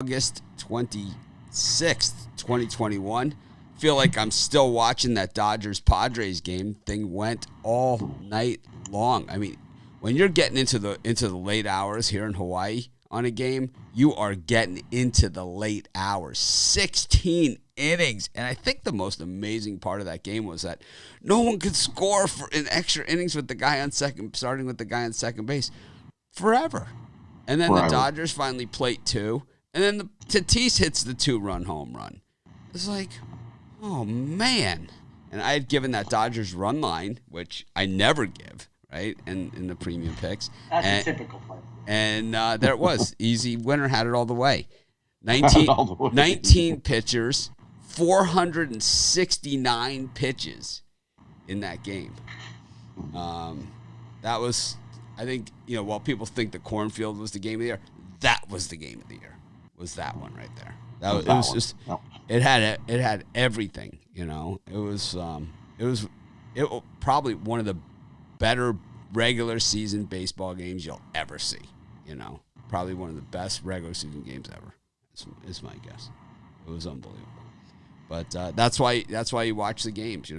August 26th, 2021. Feel like I'm still watching that Dodgers-Padres game. Thing went all night long. I mean, when you're getting into the late hours here in Hawaii on a game, you are getting into the late hours. 16 innings. And I think the most amazing part of that game was that no one could score in extra innings with the guy on second, starting with the guy on second base forever. And then the Dodgers finally plate two. And then the Tatis hits the 2-run home run. It's like, oh, man. And I had given that Dodgers run line, which I never give, right, in the premium picks. That's a typical play. And there it was. Easy winner, had it all the way. 19 pitchers, 469 pitches in that game. That was, I think, while people think the cornfield was the game of the year, that was the game of the year. Was that one right there? It had everything. It was probably one of the better regular season baseball games you'll ever see. Probably one of the best regular season games ever. Is my guess. It was unbelievable. But that's why you watch the games.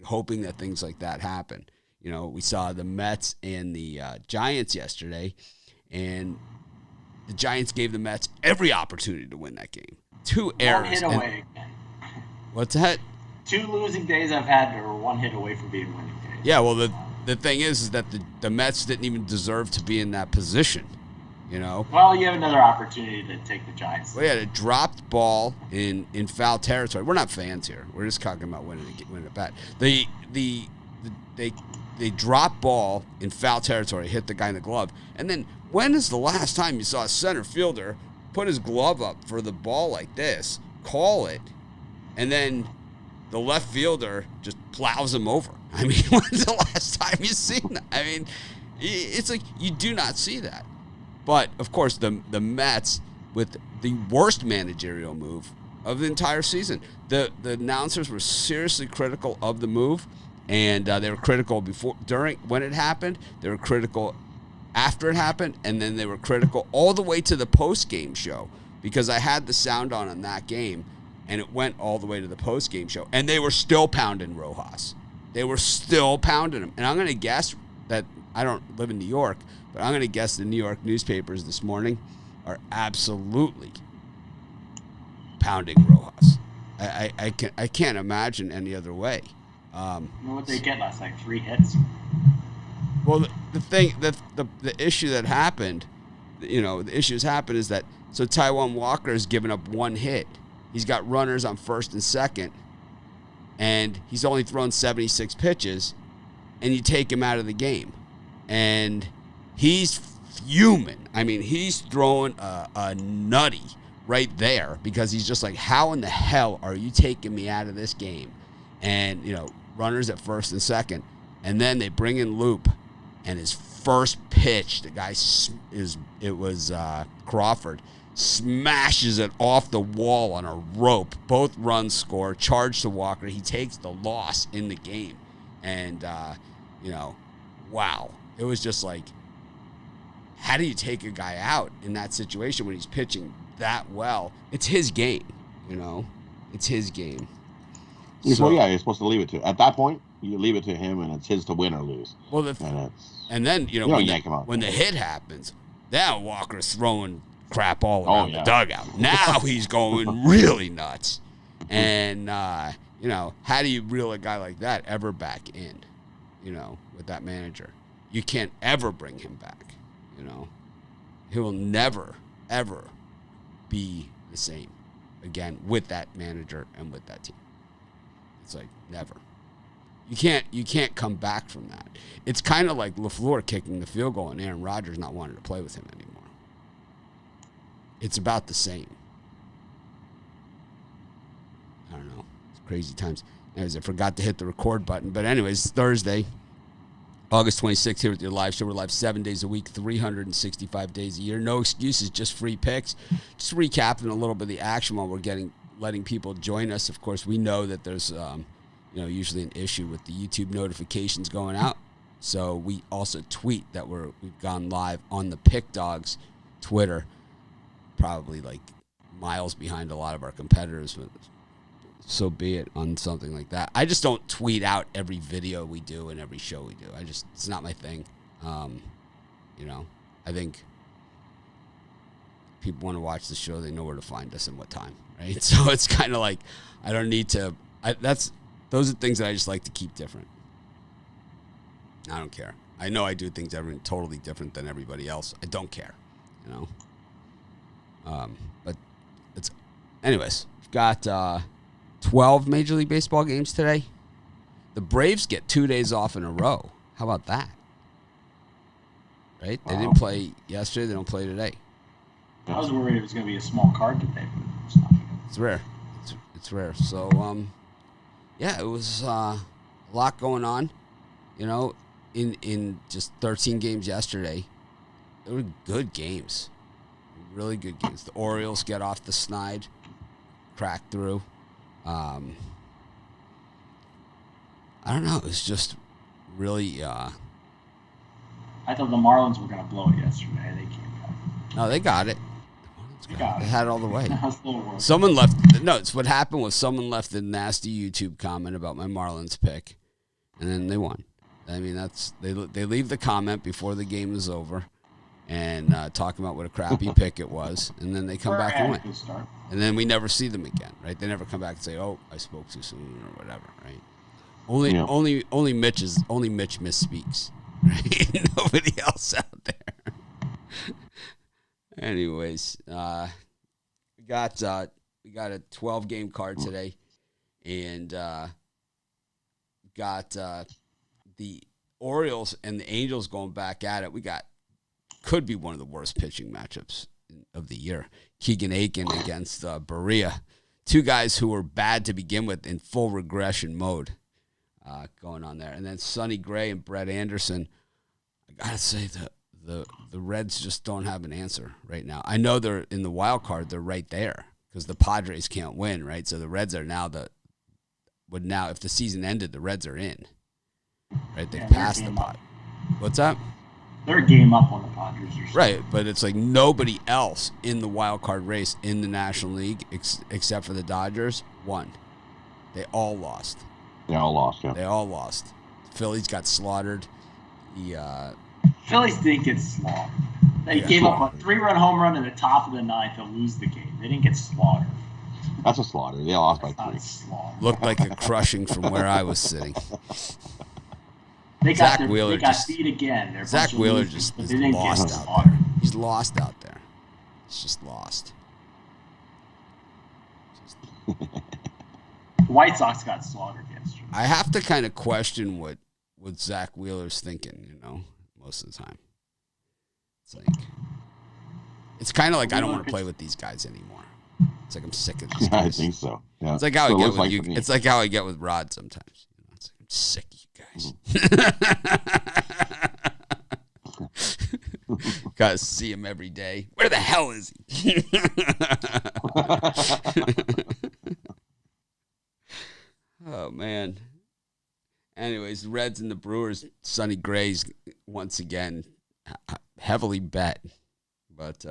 Hoping that things like that happen. We saw the Mets and the Giants yesterday, and the Giants gave the Mets every opportunity to win that game. 2 errors. 1 hit away again. What's that? 2 losing days I've had are 1 hit away from being winning days. Yeah, well, the thing is that the Mets didn't even deserve to be in that position. Well, you have another opportunity to take the Giants. Well, yeah, a dropped ball in foul territory. We're not fans here. We're just talking about winning a bet. They drop ball in foul territory, hit the guy in the glove, and then when is the last time you saw a center fielder put his glove up for the ball like this, call it, and then the left fielder just plows him over? I mean, when's the last time you've seen that? I mean, it's like you do not see that. But, of course, the Mets with the worst managerial move of the entire season. The announcers were seriously critical of the move, and they were critical when it happened. They were critical after it happened, and then they were critical all the way to the post-game show, because I had the sound on that game, and it went all the way to the post-game show, and they were still pounding Rojas. They were still pounding him. And I'm going to guess that I don't live in New York, but I'm going to guess the New York newspapers this morning are absolutely pounding Rojas. I can't imagine any other way. What did they get last night? 3 hits? Well, the issue that happened, the issues happened is that, so Taijuan Walker has given up 1 hit. He's got runners on first and second, and he's only thrown 76 pitches, and you take him out of the game. And he's fuming. I mean, he's throwing a nutty right there, because he's just like, how in the hell are you taking me out of this game? And, runners at first and second. And then they bring in Loop, and his first pitch, the guy, Crawford, smashes it off the wall on a rope. Both runs score, charge to Walker. He takes the loss in the game. And, wow. It was just like, how do you take a guy out in that situation when he's pitching that well? It's his game, It's his game. So, yeah, you're supposed to leave it to. At that point, you leave it to him, and it's his to win or lose. Well, and then when the hit happens, now Walker's throwing crap all around the dugout. Now he's going really nuts. And how do you reel a guy like that ever back in? With that manager, you can't ever bring him back. He will never ever be the same again with that manager and with that team. It's like never. You can't come back from that. It's kind of like LaFleur kicking the field goal and Aaron Rodgers not wanting to play with him anymore. It's about the same. I don't know. It's crazy times. Anyways, I forgot to hit the record button. But anyways, Thursday, August 26th, here with your live show. We're live 7 days a week, 365 days a year. No excuses, just free picks. Just recapping a little bit of the action while we're letting people join us. Of course, we know that there's usually an issue with the YouTube notifications going out. So we also tweet that we've gone live on the Pick Dogs Twitter, probably like miles behind a lot of our competitors, but so be it on something like that. I just don't tweet out every video we do and every show we do. It's not my thing. I think people want to watch the show, they know where to find us and what time, right? So it's kind of like I don't need to. Those are things that I just like to keep different. I don't care. I know I do things totally different than everybody else. I don't care, But anyways, we've got 12 Major League Baseball games today. The Braves get 2 days off in a row. How about that? Right? Wow. They didn't play yesterday. They don't play today. I was worried it was going to be a small card today, but it's not. It's rare. It's rare. So, it was a lot going on. In just 13 games yesterday, they were good games. Really good games. The Orioles get off the snide, crack through. I don't know. It was just really. I thought the Marlins were going to blow it yesterday. They came back. No, they got it. They had it all the way. Someone left. No, it's what happened was someone left a nasty YouTube comment about my Marlins pick, and then they won. I mean, they leave the comment before the game is over, and talking about what a crappy pick it was, and then they come back and win. And then we never see them again, right? They never come back and say, "Oh, I spoke too soon" or whatever, right? Only Mitch misspeaks, right? Nobody else out there. Anyways, we got a 12-game card today, and got the Orioles and the Angels going back at it. Could be one of the worst pitching matchups of the year. Keegan Aiken against Berea. Two guys who were bad to begin with in full regression mode going on there. And then Sonny Gray and Brett Anderson. I got to say, the Reds just don't have an answer right now. I know they're in the wild card. They're right there because the Padres can't win, right? So the Reds are now if the season ended, the Reds are in. Right, they've passed the pod. What's that? They're a game up on the Padres. Right, but it's like nobody else in the wild card race in the National League except for the Dodgers won. They all lost. They all lost, yeah. They all lost. Phillies got slaughtered. Phillies didn't get slaughtered. They gave up a 3-run home run in the top of the ninth to lose the game. They didn't get slaughtered. That's a slaughter. They lost by 3. Looked like a crushing from where I was sitting. They got beat again. Zach Wheeler just is lost out there. He's lost out there. He's just lost. The White Sox got slaughtered yesterday. I have to kind of question what Zach Wheeler's thinking, most of the time. It's kind of like I don't want to play with these guys anymore. It's like I'm sick of these guys. I think so. Yeah. It's like how I get with you. It's like how I get with Rod sometimes. It's like I'm sick of you guys. Gotta see him every day. Where the hell is he? Oh man. Anyways, the Reds and the Brewers, Sonny Gray's once again heavily bet, but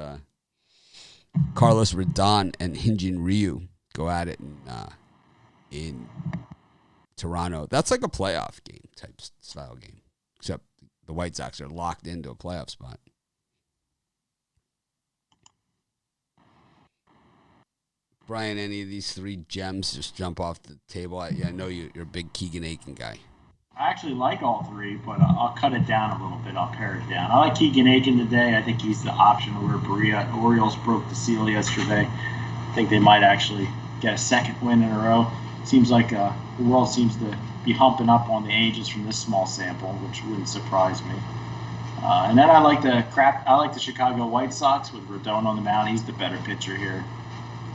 Carlos Rodon and Hyun-Jin Ryu go at it in Toronto. That's like a playoff game type style game, except the White Sox are locked into a playoff spot. Brian, any of these three gems just jump off the table? I know you're a big Keegan Aiken guy. I actually like all three, but I'll cut it down a little bit. I'll pare it down. I like Keegan Aiken today. I think he's the option where Berea Orioles broke the seal yesterday. I think they might actually get a second win in a row. Seems like the world seems to be humping up on the Angels from this small sample, which wouldn't surprise me. And then I like the Chicago White Sox with Rodon on the mound. He's the better pitcher here.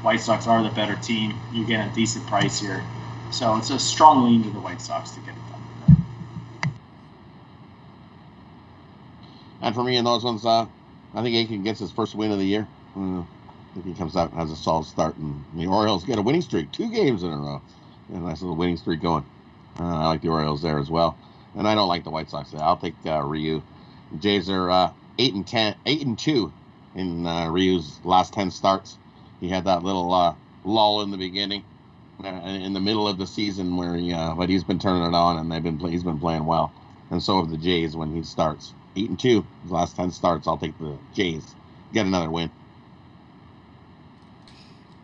White Sox are the better team. You get a decent price here. So it's a strong lean to the White Sox to get it done today. And for me in those ones, I think Aiken gets his first win of the year. I think he comes out and has a solid start. And the Orioles get a winning streak, 2 games in a row. A nice little winning streak going. I like the Orioles there as well. And I don't like the White Sox there. I'll take Ryu. Jays are 8-2 in Ryu's last 10 starts. He had that little lull in the beginning, in the middle of the season where but he's been turning it on, and he's been playing well. And so have the Jays when he starts. 8-2, his last 10 starts. I'll take the Jays. Get another win.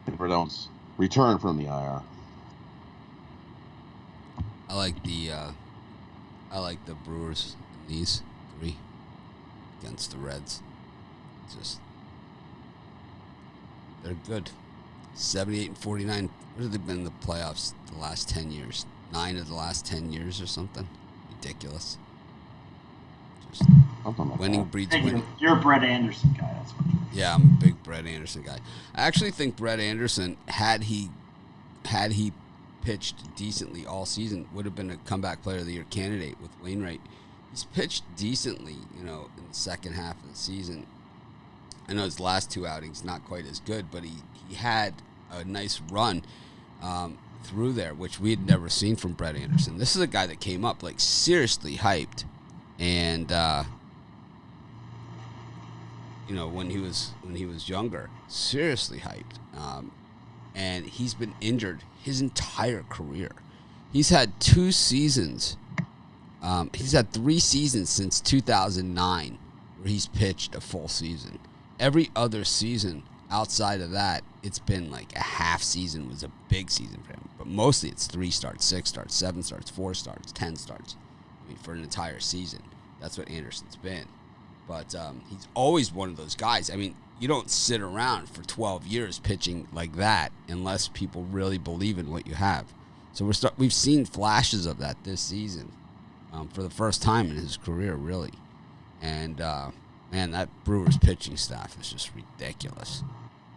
If Verdon's return from the IR. I like the Brewers in these 3 against the Reds. Just they're good. 78-49. What have they been in the playoffs the last 10 years? 9 of the last 10 years or something. Ridiculous. Just winning breeds winning. You're a Brett Anderson guy. That's what you're. Yeah, I'm a big Brett Anderson guy. I actually think Brett Anderson, had he pitched decently all season, would have been a comeback player of the year candidate with Wainwright. He's pitched decently, in the second half of the season. I know his last 2 outings not quite as good, but he had a nice run through there, which we had never seen from Brett Anderson. This is a guy that came up like seriously hyped, and when he was younger, seriously hyped, and he's been injured his entire career. He's had 2 seasons. He's had 3 seasons since 2009 where he's pitched a full season. Every other season outside of that, it's been like a half season was a big season for him. But mostly it's 3 starts, 6 starts, 7 starts, 4 starts, 10 starts. I mean, for an entire season. That's what Anderson's been. But he's always one of those guys. I mean, you don't sit around for 12 years pitching like that unless people really believe in what you have. So we've seen flashes of that this season for the first time in his career, really. And, man, that Brewers pitching staff is just ridiculous.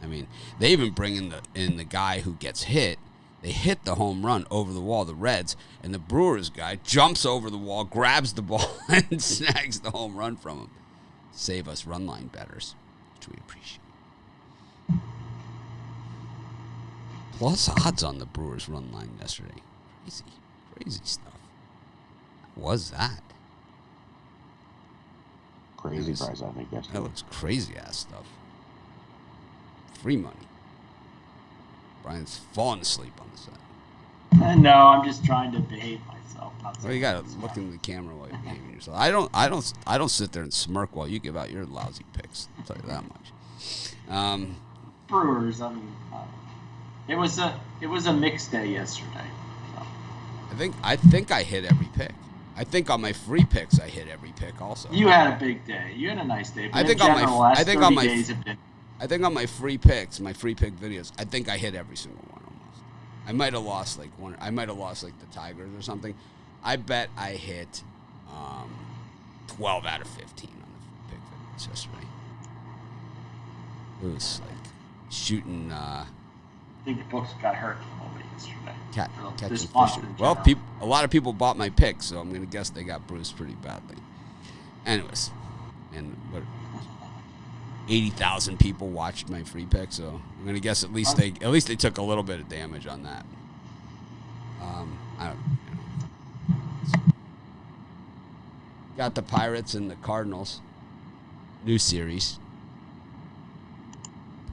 I mean, they even bring in the guy who gets hit. They hit the home run over the wall, the Reds, and the Brewers guy jumps over the wall, grabs the ball, and snags the home run from him. Save us run line bettors, which we appreciate. Plus odds on the Brewers run line yesterday. Crazy stuff. What was that? Crazy price, I think. That looks crazy-ass stuff. Free money. Brian's falling asleep on the set. No, I'm just trying to behave myself. Well, you gotta look in the camera while you're behaving yourself. I don't sit there and smirk while you give out your lousy picks. I'll tell you that much. Brewers. I mean, it was a mixed day yesterday. So. I think I hit every pick. I think on my free picks I hit every pick also. You had a big day. You had a nice day. But I think on my free picks, my free pick videos, I think I hit every single one almost. I might have lost like one. I might have lost like the Tigers or something. I bet I hit 12 out of 15 on the free pick videos yesterday. It was like shooting. I think the books got hurt a little bit yesterday. Catching fishing. Well, a lot of people bought my picks, so I'm gonna guess they got bruised pretty badly. Anyways, and 80,000 people watched my free pick, so I'm gonna guess at least they took a little bit of damage on that. I don't. Got the Pirates and the Cardinals. New series.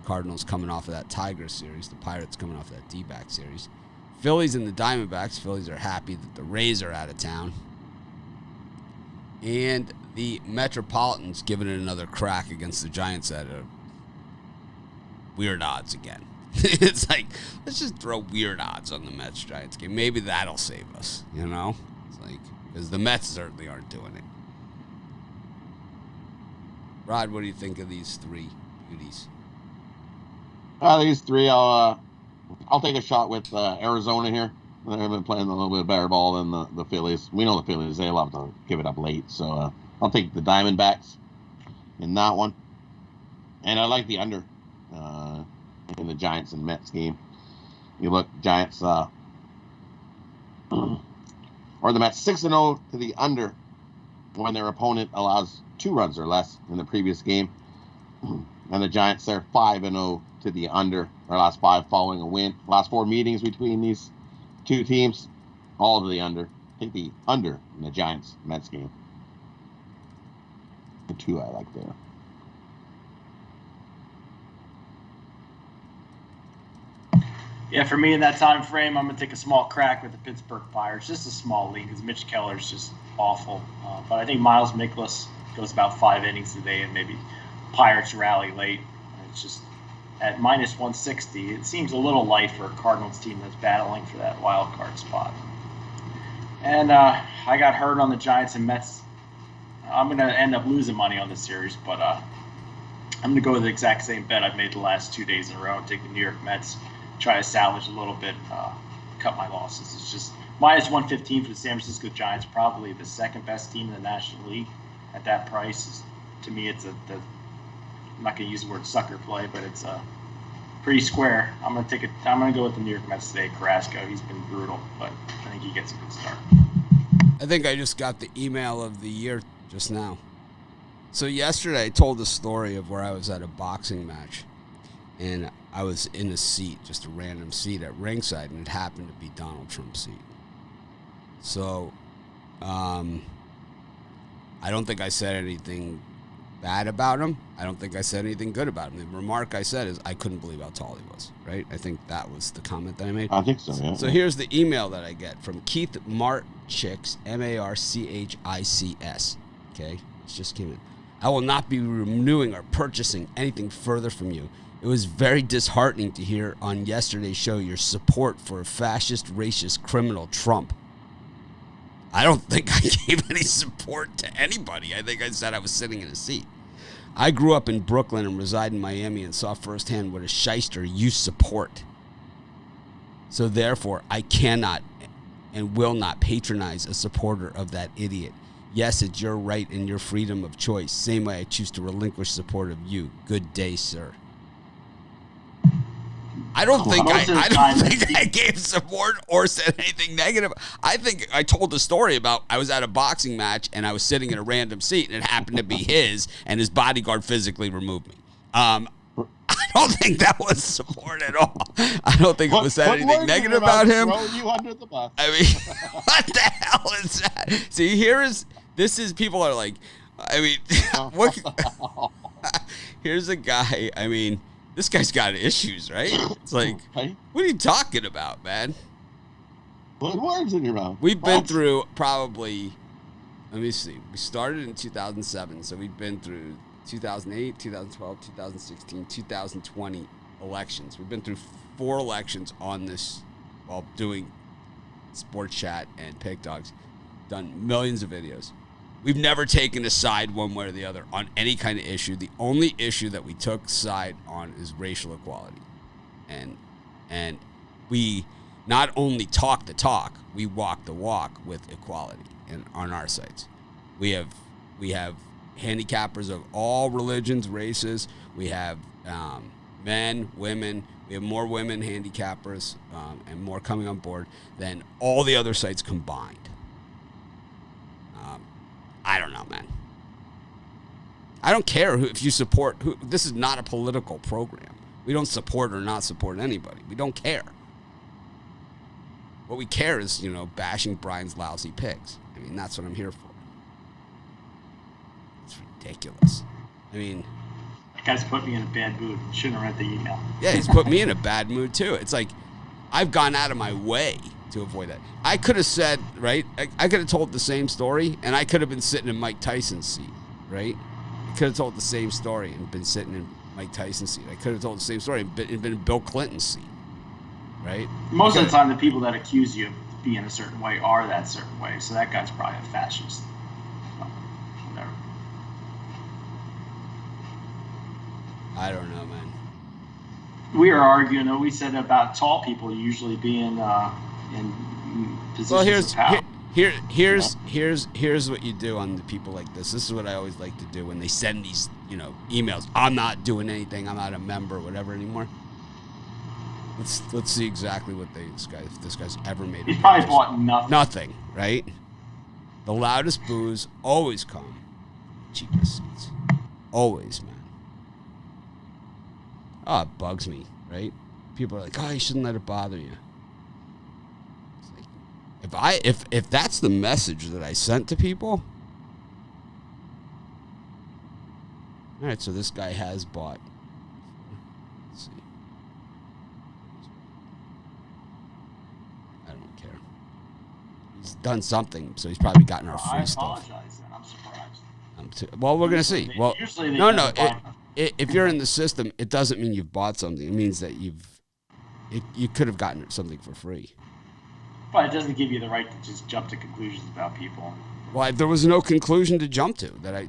Cardinals coming off of that Tigers series. The Pirates coming off of that D-back series. Phillies and the Diamondbacks. Phillies are happy that the Rays are out of town. And the Metropolitans giving it another crack against the Giants at weird odds again. It's like, let's just throw weird odds on the Mets-Giants game. Maybe that'll save us, you know? It's like, because the Mets certainly aren't doing it. Rod, what do you think of these 3 beauties? These 3, I'll take a shot with Arizona here. They've been playing a little bit better ball than the Phillies. We know the Phillies, they love to give it up late. So I'll take the Diamondbacks in that one. And I like the under in the Giants and Mets game. You look, Giants, or the Mets 6-0 to the under when their opponent allows 2 runs or less in the previous game. And the Giants, they're 5-0 to the under, their last 5 following a win. Last 4 meetings between these 2 teams, all to the under. Take the under in the Giants-Mets game. The 2 I like there. Yeah, for me in that time frame, I'm going to take a small crack with the Pittsburgh Pirates. Just a small lead because Mitch Keller's just awful. But I think Miles Mikolas goes about 5 innings today, and maybe Pirates rally late. It's just at minus 160. It seems a little light for a Cardinals team that's battling for that wild card spot. And I got hurt on the Giants and Mets. I'm going to end up losing money on this series, but I'm going to go with the exact same bet I've made the last 2 days in a row and take the New York Mets, try to salvage a little bit, cut my losses. It's just minus 115 for the San Francisco Giants, probably the second best team in the National League at that price. To me, it's I'm not going to use the word sucker play, but it's pretty square. I'm going to go with the New York Mets today. Carrasco, he's been brutal, but I think he gets a good start. I think I just got the email of the year just now. So yesterday I told the story of where I was at a boxing match, and I was in a seat, just a random seat at ringside, and it happened to be Donald Trump's seat. So I don't think I said anything bad about him. I don't think I said anything good about him. The remark I said is I couldn't believe how tall he was, right? I think that was the comment that I made. I think so, yeah. So here's the email that I get from Keith Marchicks, Marchics. Okay, it just came in. I will not be renewing or purchasing anything further from you. It was very disheartening to hear on yesterday's show your support for a fascist, racist, criminal Trump. I don't think I gave any support to anybody. I think I said I was sitting in a seat. I grew up in Brooklyn and reside in Miami and saw firsthand what a shyster you support. So therefore, I cannot and will not patronize a supporter of that idiot. Yes, it's your right and your freedom of choice. Same way I choose to relinquish support of you. Good day, sir. I don't think I gave support or said anything negative. I think I told the story about I was at a boxing match and I was sitting in a random seat and it happened to be his, and his bodyguard physically removed me. I don't think that was support at all. I don't think it was said anything negative about him. You under the bus. I mean, what the hell is that? See, people are like, I mean, what? Here's a guy, I mean, this guy's got issues, right? It's like, what are you talking about, man? Put words in your mouth. We've been through probably, let me see. We started in 2007, so we've been through 2008, 2012, 2016, 2020 elections. We've been through 4 elections on this while doing Sports Chat and Pig Dogs. Done millions of videos. We've never taken a side one way or the other on any kind of issue. The only issue that we took side on is racial equality. And we not only talk the talk, we walk the walk with equality on our sites. We have handicappers of all religions, races. We have men, women. We have more women handicappers and more coming on board than all the other sites combined. I don't know, man. I don't care if you support who. This is not a political program. We don't support or not support anybody. We don't care. What we care is, bashing Brian's lousy picks. I mean, that's what I'm here for. It's ridiculous. I mean, that guy's put me in a bad mood. Shouldn't have read the email. Yeah, he's put me in a bad mood too. It's like I've gone out of my way to avoid that. I could have said, right? I could have told the same story, and I could have been sitting in Mike Tyson's seat, right? I could have told the same story and been sitting in Mike Tyson's seat. I could have told the same story and been in Bill Clinton's seat, right? Most of the time, the people that accuse you of being a certain way are that certain way. So that guy's probably a fascist. Whatever. I don't know, man. We were arguing, though. We said about tall people usually being in positions of power. Here's what you do on the people like this. This is what I always like to do when they send these, emails. I'm not doing anything. I'm not a member, whatever anymore. Let's see exactly what if this guy's ever made. He's probably bought nothing. Nothing, right? The loudest boos always come cheapest seats. Always, man. Oh, it bugs me, right? People are like, oh, you shouldn't let it bother you. It's like, if that's the message that I sent to people, all right, so this guy has bought. Let's see. don't care. He's done something, so he's probably gotten our free stuff. I apologize, and I'm surprised. Well, we're gonna see. Well, usually they no. If you're in the system, it doesn't mean you've bought something. It means that you could have gotten something for free. But it doesn't give you the right to just jump to conclusions about people. Well, there was no conclusion to jump to that.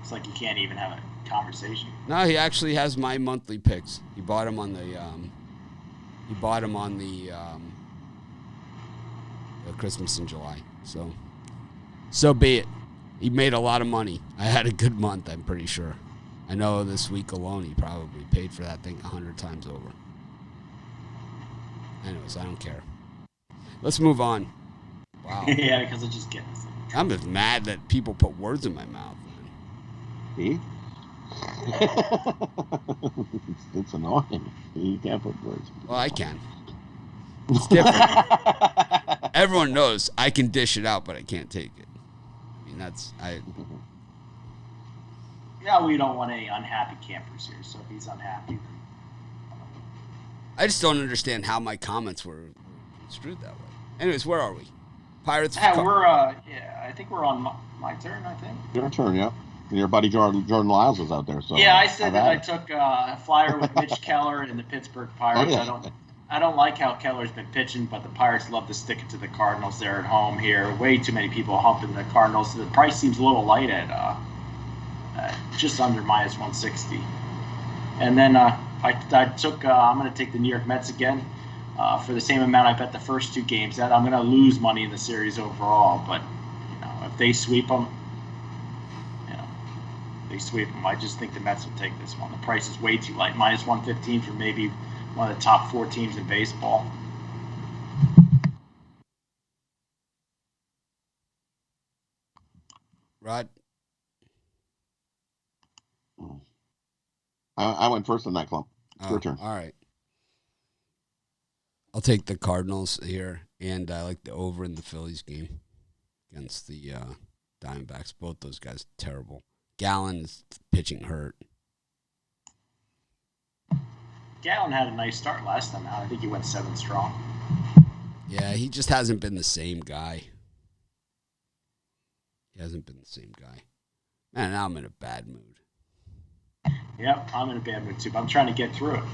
It's like you can't even have a conversation. No, he actually has my monthly picks. He bought them on the. Christmas in July. So be it. He made a lot of money. I had a good month, I'm pretty sure. I know this week alone he probably paid for that thing 100 times over. Anyways, I don't care. Let's move on. Wow. Yeah, because it just gets. I'm just mad that people put words in my mouth. See? It's annoying. You can't put words. Well, I can. It's different. Everyone knows I can dish it out, but I can't take it. I mean, Yeah, we don't want any unhappy campers here. So if he's unhappy, then I just don't understand how my comments were construed that way. Anyways, where are we? Pirates. I think we're on my turn. I think Your turn, yeah. And your buddy Jordan Lyles is out there. So yeah, I said that I took a flyer with Mitch Keller and the Pittsburgh Pirates. Oh, yeah. I don't like how Keller's been pitching, but the Pirates love to stick it to the Cardinals. They're at home here. Way too many people humping the Cardinals. The price seems a little light at just under minus 160. And then I took. I'm going to take the New York Mets again for the same amount I bet the first two games. That I'm going to lose money in the series overall, but if they sweep them, they sweep them. I just think the Mets will take this one. The price is way too light. Minus 115 for maybe one of the top 4 teams in baseball. Rod? I went first in that clump. It's your turn. All right. I'll take the Cardinals here, and I like the over in the Phillies game against the Diamondbacks. Both those guys terrible. Gallen is pitching hurt. Gallen had a nice start last time out. I think he went 7 strong. Yeah, he just hasn't been the same guy. Man, now I'm in a bad mood. Yep, I'm in a bad mood too, but I'm trying to get through it.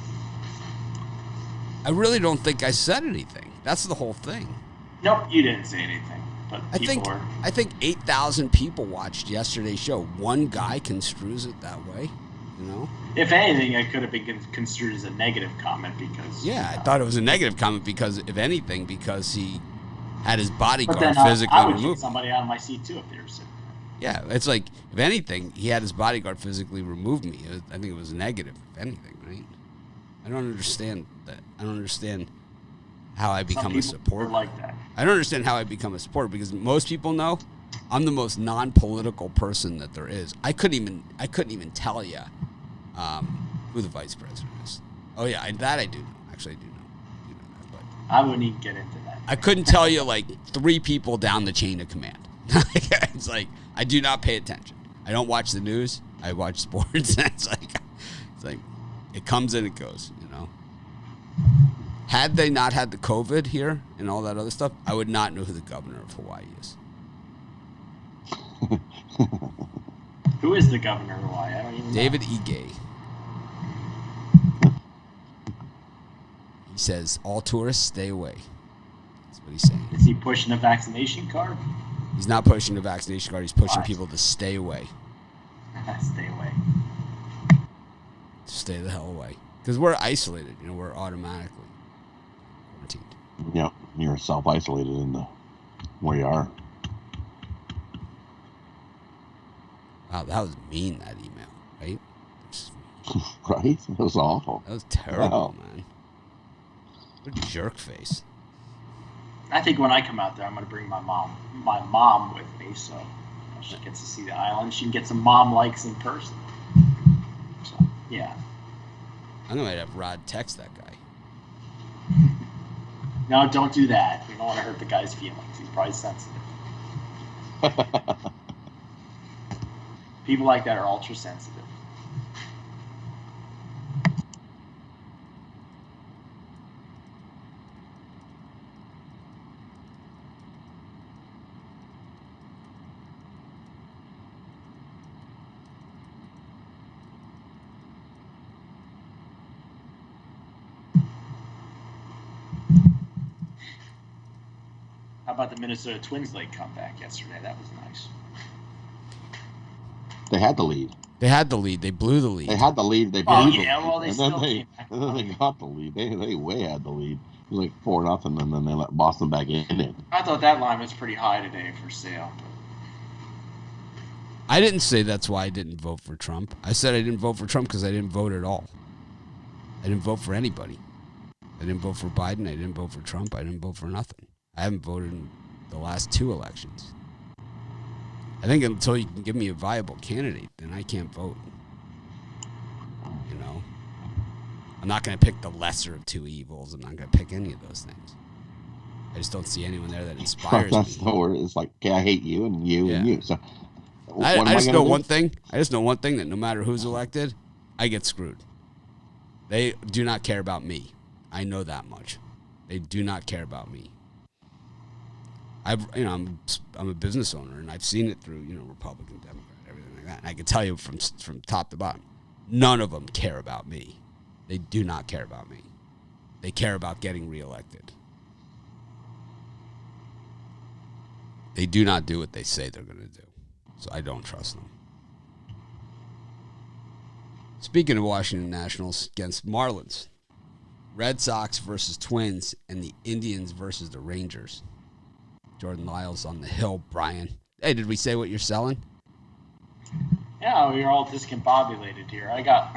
I really don't think I said anything. That's the whole thing. Nope, you didn't say anything. But I think 8,000 people watched yesterday's show. One guy construes it that way, If anything, it could have been construed as a negative comment because. Yeah, I thought it was a negative comment because, if anything, because he had his bodyguard physically I would removed. kick somebody out of my seat too if they were sitting there. Yeah, it's like, if anything, he had his bodyguard physically remove me. I think it was negative, if anything, right? I don't understand that. I don't understand how I become a supporter. Like that. I don't understand how I become a supporter because most people know I'm the most non-political person that there is. I couldn't even tell you who the vice president is. Oh yeah, that I do know. Actually, I do know that, but I wouldn't even get into that. I couldn't tell you like 3 people down the chain of command. It's like I do not pay attention. I don't watch the news. I watch sports. It's like it comes and it goes. Had they not had the COVID here and all that other stuff, I would not know who the governor of Hawaii is. Who is the governor of Hawaii? I don't even know. David Ige. He says, all tourists, stay away. That's what he's saying. Is he pushing a vaccination card? He's not pushing a vaccination card. He's pushing people to stay away. Stay away. Stay the hell away. Because we're isolated. We're automatically quarantined. Yeah, you're self-isolated in where you are. Wow, that was mean, that email, right? Right? It was awful. That was terrible, man. What a jerk face. I think when I come out there, I'm going to bring my mom with me, so she gets to see the island. She can get some mom likes in person. So, yeah. I'm going to have Rod text that guy. No, don't do that. You don't want to hurt the guy's feelings. He's probably sensitive. People like that are ultra sensitive. about the Minnesota Twins late comeback yesterday? That was nice. They had the lead. They had the lead. They blew the lead. They had the lead. They blew Oh, the yeah, lead. well, they and then still came back. and then they got the lead. They way had the lead. It was like 4-0, and then they let Boston back in it. I thought that line was pretty high today for Sale. But I didn't say that's why I didn't vote for Trump. I said I didn't vote for Trump because I didn't vote at all. I didn't vote for anybody. I didn't vote for Biden. I didn't vote for Trump. I didn't vote for nothing. I haven't voted in the last 2 elections. I think until you can give me a viable candidate, then I can't vote. You know? I'm not going to pick the lesser of 2 evils. I'm not going to pick any of those things. I just don't see anyone there that inspires That's me. the word. It's like, okay, I hate you and you and you. So I just know one thing. I just know one thing, that no matter who's elected, I get screwed. They do not care about me. I know that much. They do not care about me. I'm a business owner, and I've seen it through, Republican, Democrat, everything like that. And I can tell you from top to bottom, none of them care about me. They do not care about me. They care about getting reelected. They do not do what they say they're going to do. So I don't trust them. Speaking of Washington Nationals against Marlins, Red Sox versus Twins, and the Indians versus the Rangers. Jordan Lyles on the hill, Brian. Hey, did we say what you're selling? yeah, we're all discombobulated here. I got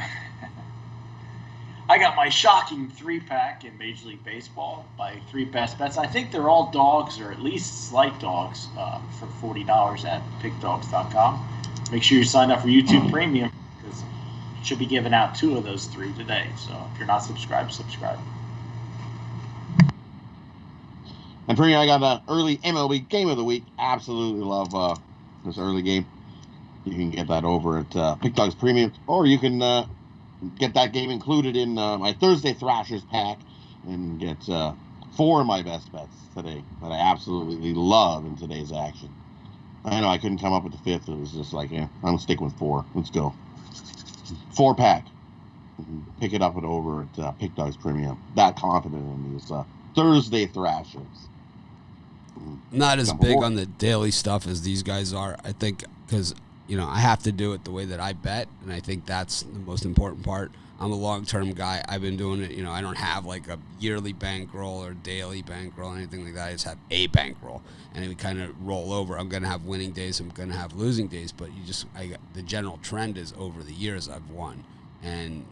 my shocking 3-pack in Major League Baseball, my 3 best bets. I think they're all dogs, or at least slight dogs, for $40 at pickdogs.com. Make sure you sign up for YouTube Premium, because it should be giving out 2 of those 3 today. So if you're not subscribed, subscribe. And for me, I got an early MLB game of the week. Absolutely love this early game. You can get that over at Pick Dogs Premium, or you can get that game included in my Thursday Thrashers pack and get 4 of my best bets today that I absolutely love in today's action. I know I couldn't come up with the 5th. It was just like, I'm going to stick with 4. Let's go. 4-pack. Pick it up and over at Pick Dogs Premium. That confident in these Thursday Thrashers. Not as big on the daily stuff as these guys are, I think, because, I have to do it the way that I bet, and I think that's the most important part. I'm a long-term guy. I've been doing it. I don't have like a yearly bankroll or daily bankroll or anything like that. I just have a bankroll, and we kind of roll over. I'm going to have winning days. I'm going to have losing days, but the general trend is over the years I've won. And,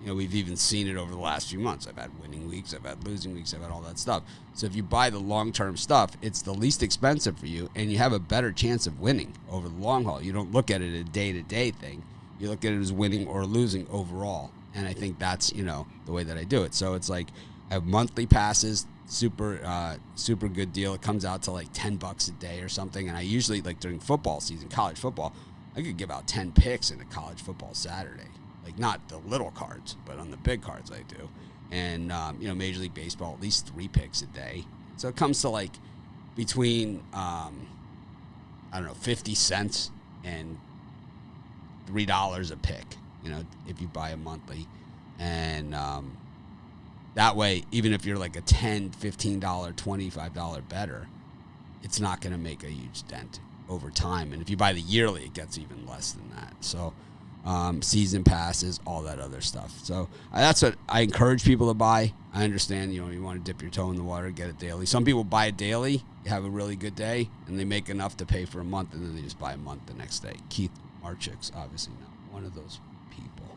we've even seen it over the last few months. I've had winning weeks. I've had losing weeks. I've had all that stuff. So if you buy the long-term stuff, it's the least expensive for you, and you have a better chance of winning over the long haul. You don't look at it as a day-to-day thing. You look at it as winning or losing overall. And I think that's, the way that I do it. So it's like I have monthly passes, super good deal. It comes out to like $10 a day or something. And I usually, like during football season, college football, I could give out 10 picks in a college football Saturday. Like not the little cards, but on the big cards I do. And, Major League Baseball, at least 3 picks a day. So it comes to like between, 50 cents and $3 a pick, if you buy a monthly. And that way, even if you're like a $10, $15, $25 better, it's not going to make a huge dent over time. And if you buy the yearly, it gets even less than that. So season passes, all that other stuff. So that's what I encourage people to buy. I understand, you want to dip your toe in the water, get it daily. Some people buy it daily, have a really good day, and they make enough to pay for a month, and then they just buy a month the next day. Keith Marchick's obviously not one of those people.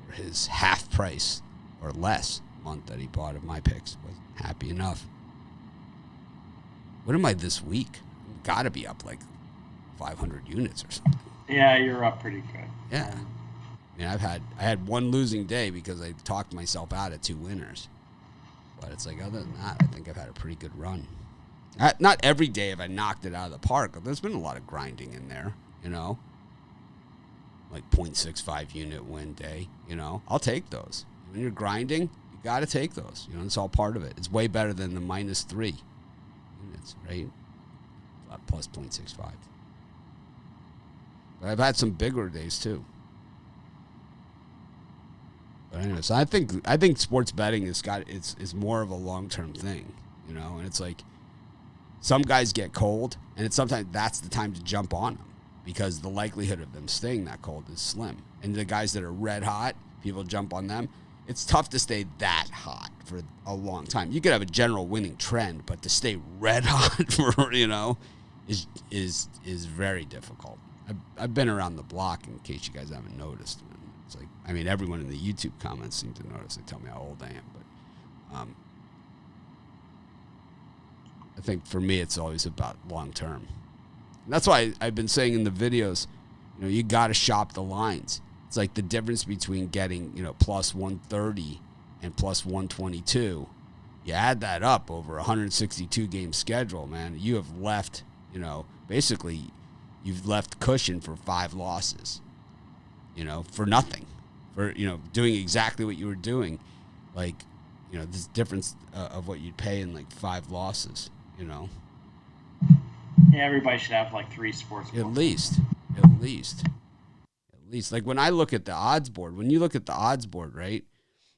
For his half price or less month that he bought of my picks, was happy enough. What am I this week? Got to be up like 500 units or something. Yeah, you're up pretty good. Yeah. I had one losing day because I talked myself out of 2 winners. But it's like, other than that, I think I've had a pretty good run. Not every day have I knocked it out of the park. There's been a lot of grinding in there, like 0.65 unit win day, I'll take those. When you're grinding, you got to take those. It's all part of it. It's way better than the -3 units, right? Plus 0.65. But I've had some bigger days too. But anyway, so I think sports betting is more of a long-term thing, and it's like some guys get cold, and sometimes that's the time to jump on them because the likelihood of them staying that cold is slim. And the guys that are red hot, people jump on them. It's tough to stay that hot for a long time. You could have a general winning trend, but to stay red hot for, is very difficult. I've been around the block, in case you guys haven't noticed. It's like, I mean, everyone in the YouTube comments seem to notice. They tell me how old I am, but I think for me, it's always about long term. And that's why I've been saying in the videos, you got to shop the lines. It's like the difference between getting, plus 130 and plus 122. You add that up over a 162 game schedule, man. You have left, basically you've left cushion for 5 losses, for nothing, for, doing exactly what you were doing. Like, this difference of what you'd pay in like 5 losses, Yeah, everybody should have like 3 sports books. At least. Like when I look at the odds board, when you look at the odds board, right?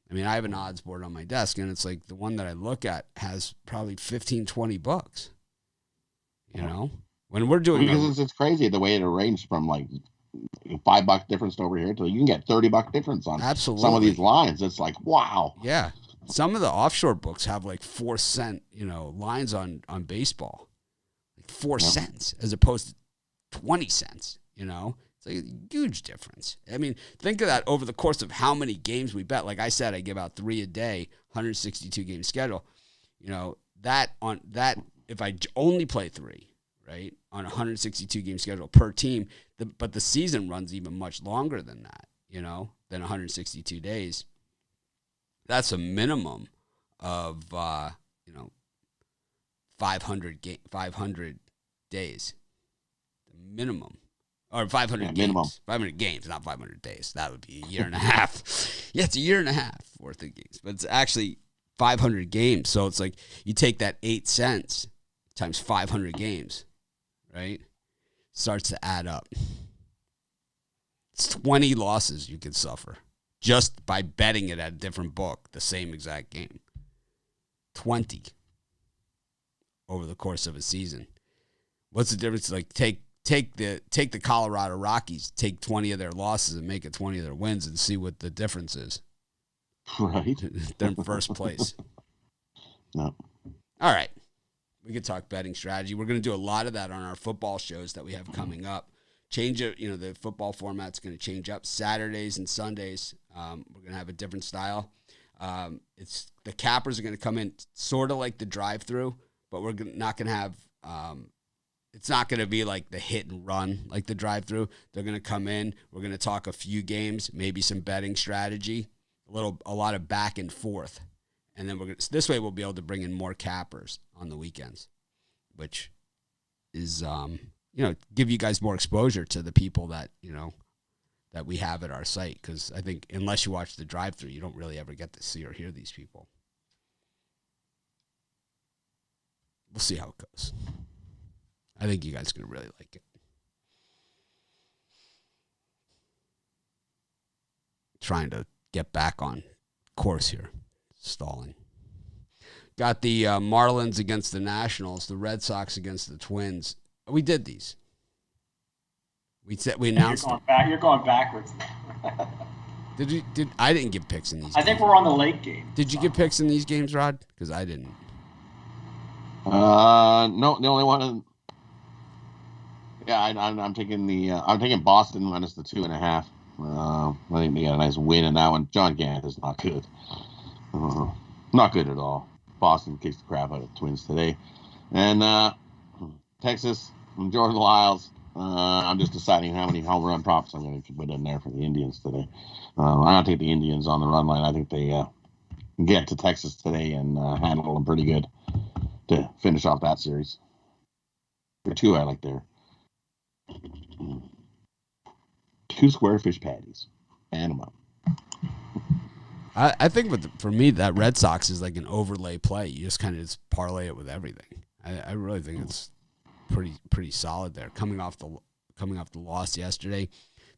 I mean, I have an odds board on my desk, and it's like the one that I look at has probably 15, 20 bucks. When we're doing because it's crazy the way it arranged from like $5 difference over here to you can get $30 difference on absolutely some of these lines. It's like, wow. Yeah, some of the offshore books have like 4-cent, lines on baseball, like 4 cents as opposed to 20 cents. It's like a huge difference. I mean, think of that over the course of how many games we bet. Like I said, I give out 3 a day, 162 game schedule. That if I only play 3, right, on a 162 game schedule per team, but the season runs even much longer than that, than 162 days. That's a minimum of 500 days. The minimum. Or 500 games. 500 games, not 500 days. That would be a year and a half. Yeah, it's a year and a half worth of games. But it's actually 500 games. So it's like you take that 8 cents times 500 games, right? Starts to add up. It's 20 losses you could suffer just by betting it at a different book, the same exact game. 20 over the course of a season. What's the difference? Like take the Colorado Rockies, take 20 of their losses and make it 20 of their wins and see what the difference is. Right. They're in first place. No. All right. We could talk betting strategy. We're going to do a lot of that on our football shows that we have coming up. The football format's going to change up. Saturdays and Sundays, we're going to have a different style. The cappers are going to come in sort of like the drive-through, but we're not going to have it's not going to be like the hit and run like the drive-through. They're going to come in. We're going to talk a few games, maybe some betting strategy, a lot of back and forth. And then this way we'll be able to bring in more cappers on the weekends, which is, give you guys more exposure to the people that, that we have at our site. Because I think unless you watch the drive-through, you don't really ever get to see or hear these people. We'll see how it goes. I think you guys are going to really like it. Trying to get back on course here. Stalling. Got the Marlins against the Nationals, the Red Sox against the Twins. We did these. We announced. You're going backwards now. I didn't give picks in these. I think we're on the late game. Did you give picks in these games, Rod? Because I didn't. No, the only one. Yeah, I'm taking Boston minus the 2.5. I think they got a nice win in that one. John Gant is not good. Not good at all. Boston kicks the crap out of the Twins today. And Texas, Jordan Lyles. I'm just deciding how many home run props I'm going to put in there for the Indians today. I'm going to take the Indians on the run line. I think they get to Texas today and handle them pretty good to finish off that series. There are 2 I like there. 2 square fish patties. And them up. I think for me, that Red Sox is like an overlay play. You just kind of just parlay it with everything. I really think it's pretty solid there. Coming off the loss yesterday,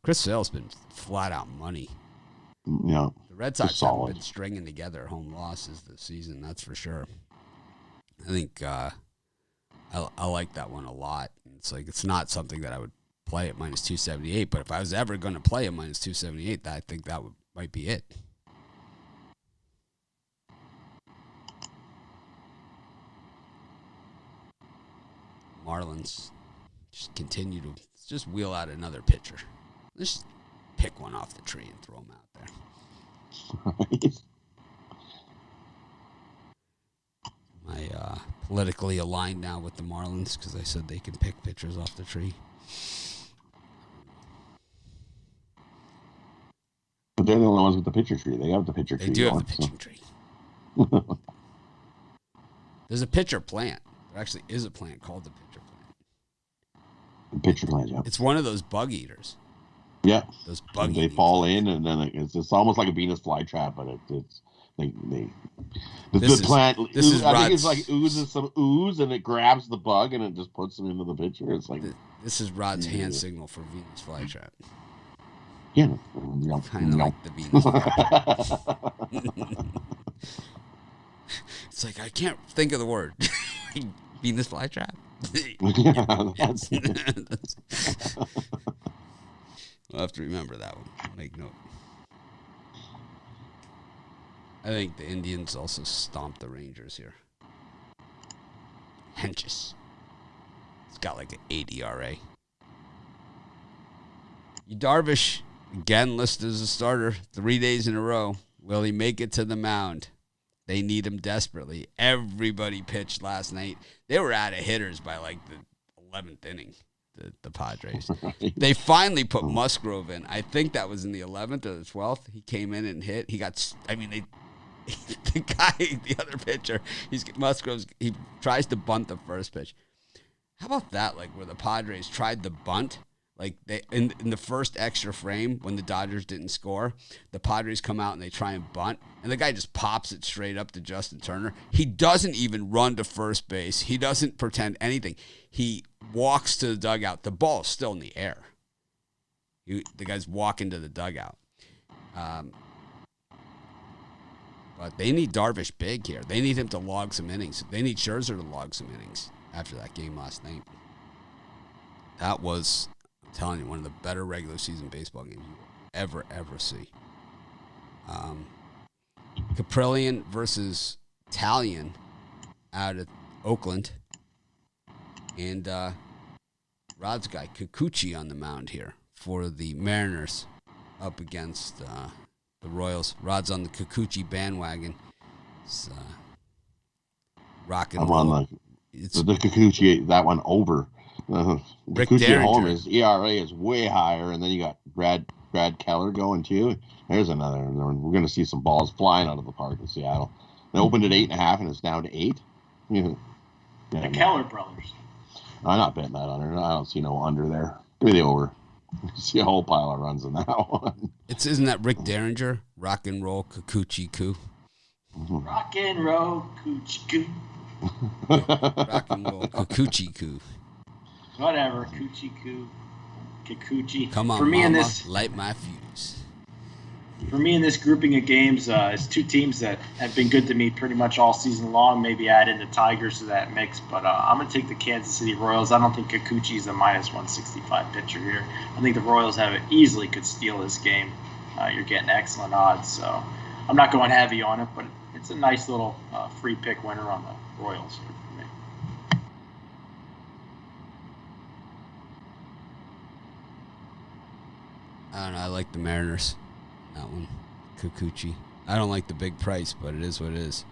Chris Sale's been flat out money. Yeah, the Red Sox haven't been stringing together home losses this season. That's for sure. I I like that one a lot. It's like it's not something that I would play at minus 278, but if I was ever going to play at minus 278, I think that might be it. Marlins just continue to just wheel out another pitcher. Let's just pick one off the tree and throw him out there. My politically aligned now with the Marlins because I said they can pick pitchers off the tree. But they're the only ones with the pitcher tree. They have the pitcher tree. They do have the pitching tree. There's a pitcher plant. There actually is a plant called the pitcher plant. The pitcher plant, yeah. It's one of those bug eaters. Yeah. Those bug They fall in, and then it's almost like a Venus flytrap, but it's the plant. I think it's like oozes some ooze, and it grabs the bug, and it just puts them into the pitcher. It's like this is Rod's hand signal for Venus flytrap. Yeah, kind of like the Venus flytrap. It's like I can't think of the word. Venus flytrap. We'll have to remember that one. Make note. I think the Indians also stomped the Rangers here. Henches. It's got like an 8 ERA. Darvish, again listed as a starter 3 days in a row. Will he make it to the mound? They need him desperately. Everybody pitched last night. They were out of hitters by like the 11th inning, the Padres. They finally put Musgrove in. I think that was in the 11th or the 12th. He came in and hit. He got, the guy, the other pitcher, Musgrove's, he tries to bunt the first pitch. How about that, like where the Padres tried the bunt? Like they in the first extra frame when the Dodgers didn't score, the Padres come out and they try and bunt, and the guy just pops it straight up to Justin Turner. He doesn't even run to first base. He doesn't pretend anything. He walks to the dugout. The ball's still in the air. The guy's walking to the dugout. But they need Darvish big here. They need him to log some innings. They need Scherzer to log some innings after that game last night. That was, I'm telling you, one of the better regular season baseball games you will ever see. Caprillion versus Talion out of Oakland. And Rod's guy, Kikuchi, on the mound here for the Mariners up against the Royals. Rod's on the Kikuchi bandwagon. It's rock and roll. I'm on the Kikuchi, that one over. Rick Kikuchi at home, his ERA is way higher, and then you got Brad Keller going too. There's another one. We're going to see some balls flying out of the park in Seattle. They opened at 8.5, and it's down to 8. The Keller brothers. I'm not betting that under. I don't see no under there. Give me the over. See a whole pile of runs in that one. Isn't that Rick Derringer? Rock and roll Kikuchi Koo. Rock and roll Coochie Coo. Rock and roll Kikuchi Koo. Whatever, Coochie Coo, Kikuchi. Come on, for me mama, in this, light my fuse. For me in this grouping of games, it's two teams that have been good to me pretty much all season long. Maybe add in the Tigers to that mix, but I'm going to take the Kansas City Royals. I don't think Kikuchi is a minus 165 pitcher here. I think the Royals easily could steal this game. You're getting excellent odds, so I'm not going heavy on it, but it's a nice little free pick winner on the Royals for me. I don't know. I like the Mariners. That one. Kikuchi. I don't like the big price, but it is what it is.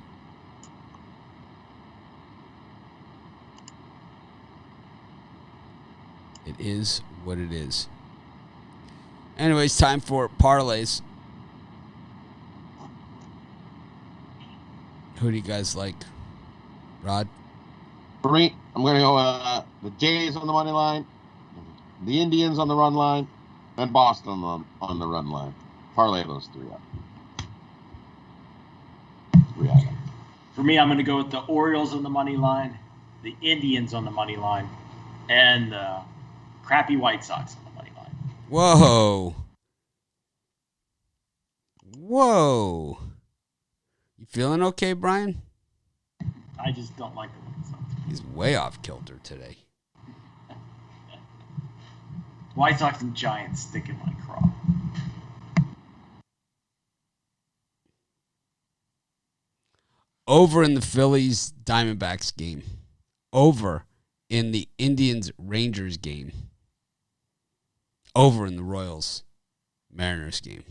It is what it is. Anyways, time for parlays. Who do you guys like? Rod? For me, I'm going to go the Jays on the money line, the Indians on the run line, and Boston on the run line. Parlay those three up. For me, I'm going to go with the Orioles on the money line, the Indians on the money line, and the crappy White Sox on the money line. Whoa. You feeling okay, Brian? I just don't like the White Sox. He's way off kilter today. White Sox and Giants stick in my craw. Over in the Phillies Diamondbacks game. Over in the Indians Rangers game. Over in the Royals Mariners game.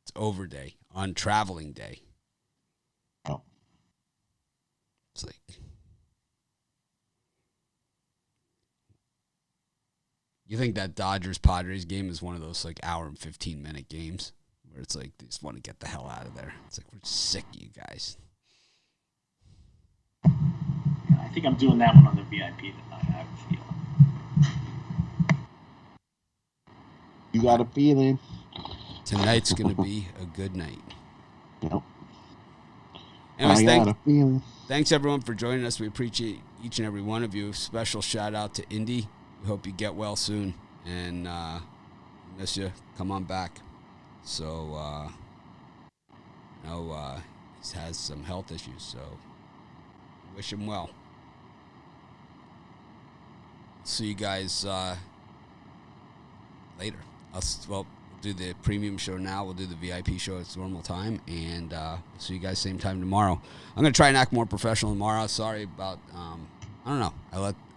It's over day on traveling day. Oh. It's like, you think that Dodgers Padres game is one of those like hour and 15-minute games where it's like they just want to get the hell out of there. It's like, we're sick of you guys. I think I'm doing that one on the VIP tonight. I have a feeling. You got a feeling. Tonight's going to be a good night. Yep. Anyways, thanks everyone for joining us. We appreciate each and every one of you. Special shout out to Indy. We hope you get well soon. And miss you. Come on back. So, he has some health issues, so wish him well. See you guys later. We'll do the premium show now. We'll do the VIP show at its normal time, and we'll see you guys same time tomorrow. I'm gonna try and act more professional tomorrow. Sorry about I don't know.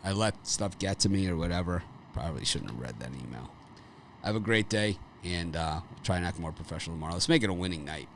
I let stuff get to me or whatever. Probably shouldn't have read that email. Have a great day, and we'll try and act more professional tomorrow. Let's make it a winning night.